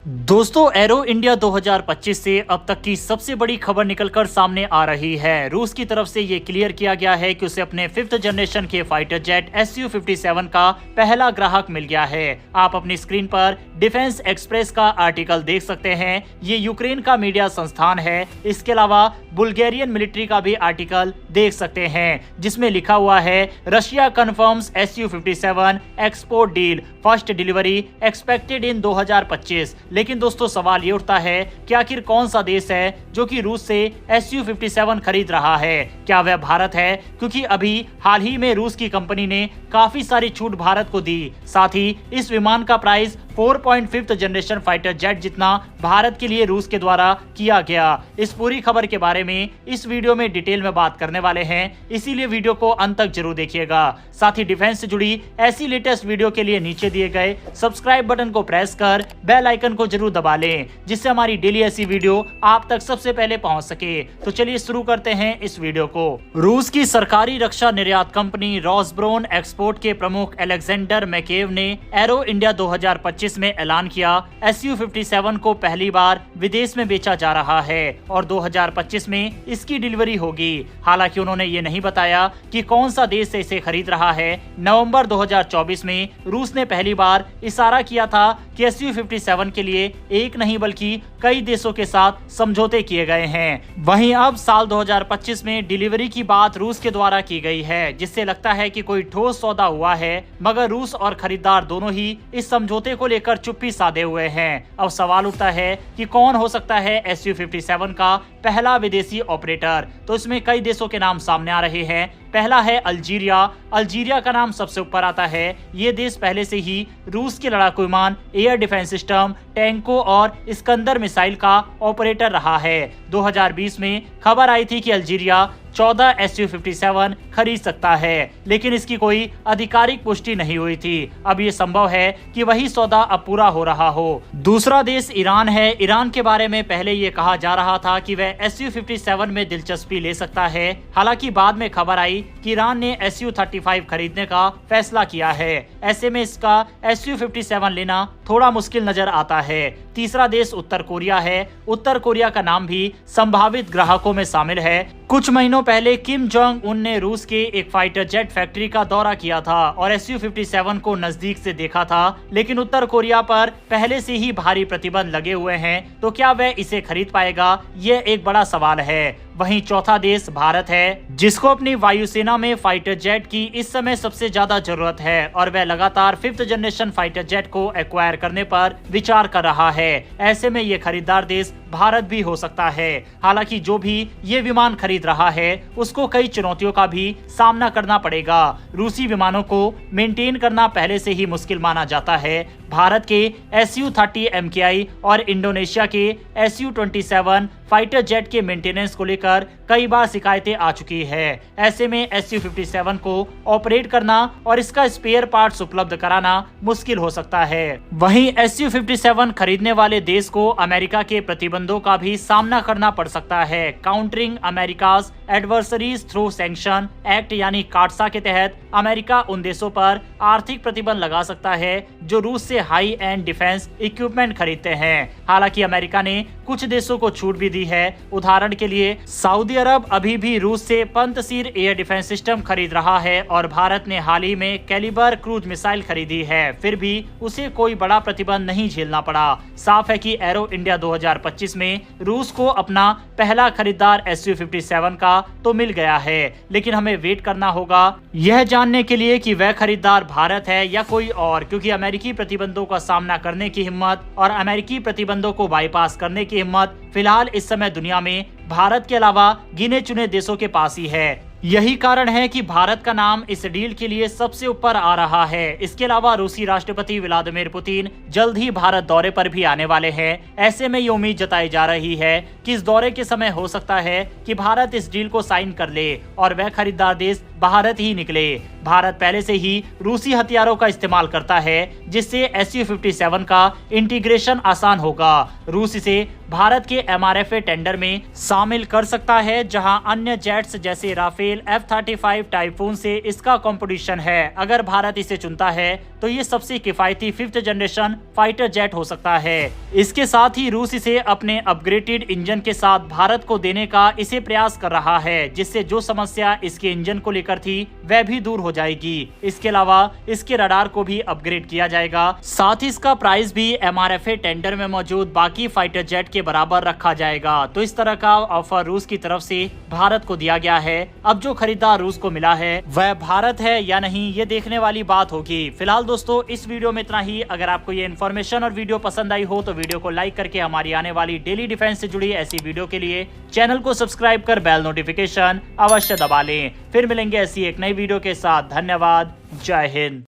दोस्तों, arrow India 2025 से अब तक की सबसे बड़ी खबर निकलकर सामने आ रही है। रूस की तरफ से ये क्लियर किया गया है कि उसे अपने 5th जनरेशन के फाइटर जेट Su-57 का पहला ग्राहक मिल गया है। आप अपनी स्क्रीन पर डिफेंस एक्सप्रेस का आर्टिकल देख सकते हैं। ये यूक्रेन का मीडिया संस्थान है। इसके अलावा बुल्गारियन मिलिट्री का भी आर्टिकल देख सकते हैं, जिसमें लिखा हुआ है Russia confirms Su-57 export deal, first delivery expected in 2025। लेकिन दोस्तों, सवाल ये उठता है कि आखिर कौन सा देश है जो कि रूस से Su-57 खरीद रहा है? क्या वह भारत है? क्योंकि अभी हाल ही में रूस की कंपनी ने काफी सारी छूट भारत को दी। साथ ही इस विमान का price 4.5th generation fighter jet जितना भारत के लिए रूस के द्वारा किया गया। इस पूरी खबर के बारे में इस वीडियो में डिटेल में बात करने वाले हैं, इसीलिए वीडियो को अंत तक जरूर देखिएगा। साथ ही डिफेंस से जुड़ी ऐसी लेटेस्ट वीडियो के लिए नीचे दिए गए सब्सक्राइब बटन को प्रेस कर बेल आइकन को जरूर दबा लें, जिससे हमारी डेली ऐसी वीडियो आप तक सबसे पहले पहुंच सके। तो चलिए शुरू करते हैं इस वीडियो को। रूस की सरकारी रक्षा निर्यात कंपनी रॉसब्रोन एक्सपोर्ट के प्रमुख अलेक्जेंडर मैकेव ने एरो इंडिया 2025 में ऐलान किया Su-57 को पहली बार विदेश में बेचा जा रहा है और 2025 में इसकी डिलीवरी होगी। हालांकि उन्होंने ये नहीं बताया कि कौन सा देश इसे खरीद रहा है। नवंबर 2024 में रूस ने पहली बार इशारा किया था कि Su-57 के लिए एक नहीं बल्कि कई देशों के साथ समझौते किए गए हैं। वहीं अब साल 2025 में डिलीवरी की बात रूस के द्वारा की गई है, जिससे लगता है कि कोई ठोस सौदा हुआ है, मगर रूस और खरीदार दोनों ही इस समझौते को लेकर चुप्पी साधे हुए हैं। अब सवाल उठता है कि कौन हो सकता है Su-57 का पहला विदेशी ऑपरेटर। तो इसमें कई देशों के नाम सामने आ रहे हैं। पहला है अल्जीरिया। अल्जीरिया का नाम सबसे ऊपर आता है। ये देश पहले से ही रूस के लड़ाकू विमान, एयर डिफेंस सिस्टम, टैंकों और इस्कंदर मिसाइल का ऑपरेटर रहा है। 2020 में खबर आई थी कि अल्जीरिया 14 Su-57 खरीद सकता है, लेकिन इसकी कोई आधिकारिक पुष्टि नहीं हुई थी। अब ये संभव है कि वही सौदा अब पूरा हो रहा हो। दूसरा देश ईरान है। ईरान के बारे में पहले ये कहा जा रहा था कि वह Su-57 में दिलचस्पी ले सकता है। हालांकि बाद में खबर आई कि ईरान ने Su-35 खरीदने का फैसला किया है। ऐसे में इसका Su-57 लेना थोड़ा मुश्किल नजर आता है। तीसरा देश उत्तर कोरिया है। उत्तर कोरिया का नाम भी संभावित ग्राहकों में शामिल है। कुछ महीनों पहले किम जोंग उन ने रूस के एक फाइटर जेट फैक्ट्री का दौरा किया था और Su-57 को नजदीक से देखा था, लेकिन उत्तर कोरिया पर पहले से ही भारी प्रतिबंध लगे हुए हैं। तो क्या वह इसे खरीद पाएगा? यह एक बड़ा सवाल है। वहीं चौथा देश भारत है, जिसको अपनी वायुसेना में फाइटर जेट की इस समय सबसे ज्यादा जरूरत है और वह लगातार 5th जनरेशन फाइटर जेट को एक्वायर करने पर विचार कर रहा है। ऐसे में ये खरीदार देश भारत भी हो सकता है। हालांकि जो भी ये विमान खरीद रहा है उसको कई चुनौतियों का भी सामना करना पड़ेगा। रूसी विमानों को मेंटेन करना पहले से ही मुश्किल माना जाता है। भारत के Su-30 MKI और इंडोनेशिया के Su-27 फाइटर जेट के मेंटेनेंस को लेकर कई बार शिकायतें आ चुकी है। ऐसे में Su-57 को ऑपरेट करना और इसका स्पेयर पार्ट्स उपलब्ध कराना मुश्किल हो सकता है। वहीं Su-57 खरीदने वाले देश को अमेरिका के प्रतिबंधों का भी सामना करना पड़ सकता है। Countering America's adversaries through sanction act यानी काटसा के तहत अमेरिका उन देशों पर आर्थिक प्रतिबंध लगा सकता है जो रूस से हाई एंड डिफेंस इक्विपमेंट खरीदते हैं। हालांकि अमेरिका ने कुछ देशों को छूट भी दी है। उदाहरण के लिए सऊदी अरब अभी भी रूस से पंतसीर एयर डिफेंस सिस्टम खरीद रहा है और भारत ने हाल ही में कैलिबर क्रूज मिसाइल खरीदी है। फिर भी उसे कोई बड़ा प्रतिबंध नहीं झेलना पड़ा। साफ है कि एरो इंडिया 2025 में रूस को अपना पहला खरीदार Su-57 का तो मिल गया है, लेकिन हमें वेट करना होगा यह जानने के लिए कि वह खरीदार भारत है या कोई और, क्योंकि अमेरिकी प्रतिबंधों का सामना करने की हिम्मत और अमेरिकी प्रतिबंधों को बाईपास करने की हिम्मत फिलहाल इस समय दुनिया में भारत के अलावा गिने चुने देशों के पास ही है। यही कारण है कि भारत का नाम इस डील के लिए सबसे ऊपर आ रहा है। इसके अलावा रूसी राष्ट्रपति व्लादिमीर पुतिन जल्द ही भारत दौरे पर भी आने वाले हैं। ऐसे में ये उम्मीद जताई जा रही है कि इस दौरे के समय हो सकता है कि भारत इस डील को साइन कर ले और वह खरीदार देश भारत ही निकले। भारत पहले से ही रूसी हथियारों का इस्तेमाल करता है, जिससे Su-57 का इंटीग्रेशन आसान होगा। रूस इसे भारत के MRFA टेंडर में शामिल कर सकता है, जहां अन्य जेट्स जैसे राफेल, F-35 टाइफून से इसका कंपटीशन है। अगर भारत इसे चुनता है तो ये सबसे किफायती 5th जनरेशन फाइटर जेट हो सकता है। इसके साथ ही रूस इसे अपने अपग्रेडेड इंजन के साथ भारत को देने का इसे प्रयास कर रहा है, जिससे जो समस्या इसके इंजन को लेकर थी वह भी दूर हो जाएगी। इसके अलावा इसके रडार को भी अपग्रेड किया जाएगा। साथ ही इसका प्राइस भी MRFA टेंडर में मौजूद बाकी फाइटर जेट के बराबर रखा जाएगा। तो इस तरह का ऑफर रूस की तरफ से भारत को दिया गया है। अब जो खरीदार रूस को मिला है वह भारत है या नहीं, ये देखने वाली बात होगी। फिलहाल दोस्तों इस वीडियो में इतना ही। अगर आपको ये इन्फॉर्मेशन और वीडियो पसंद आई हो तो वीडियो को लाइक करके हमारी आने वाली डेली डिफेंस से जुड़ी ऐसी वीडियो के लिए चैनल को सब्सक्राइब कर बेल नोटिफिकेशन अवश्य दबा लें। फिर मिलेंगे ऐसी एक नई वीडियो के साथ। धन्यवाद। जय हिंद।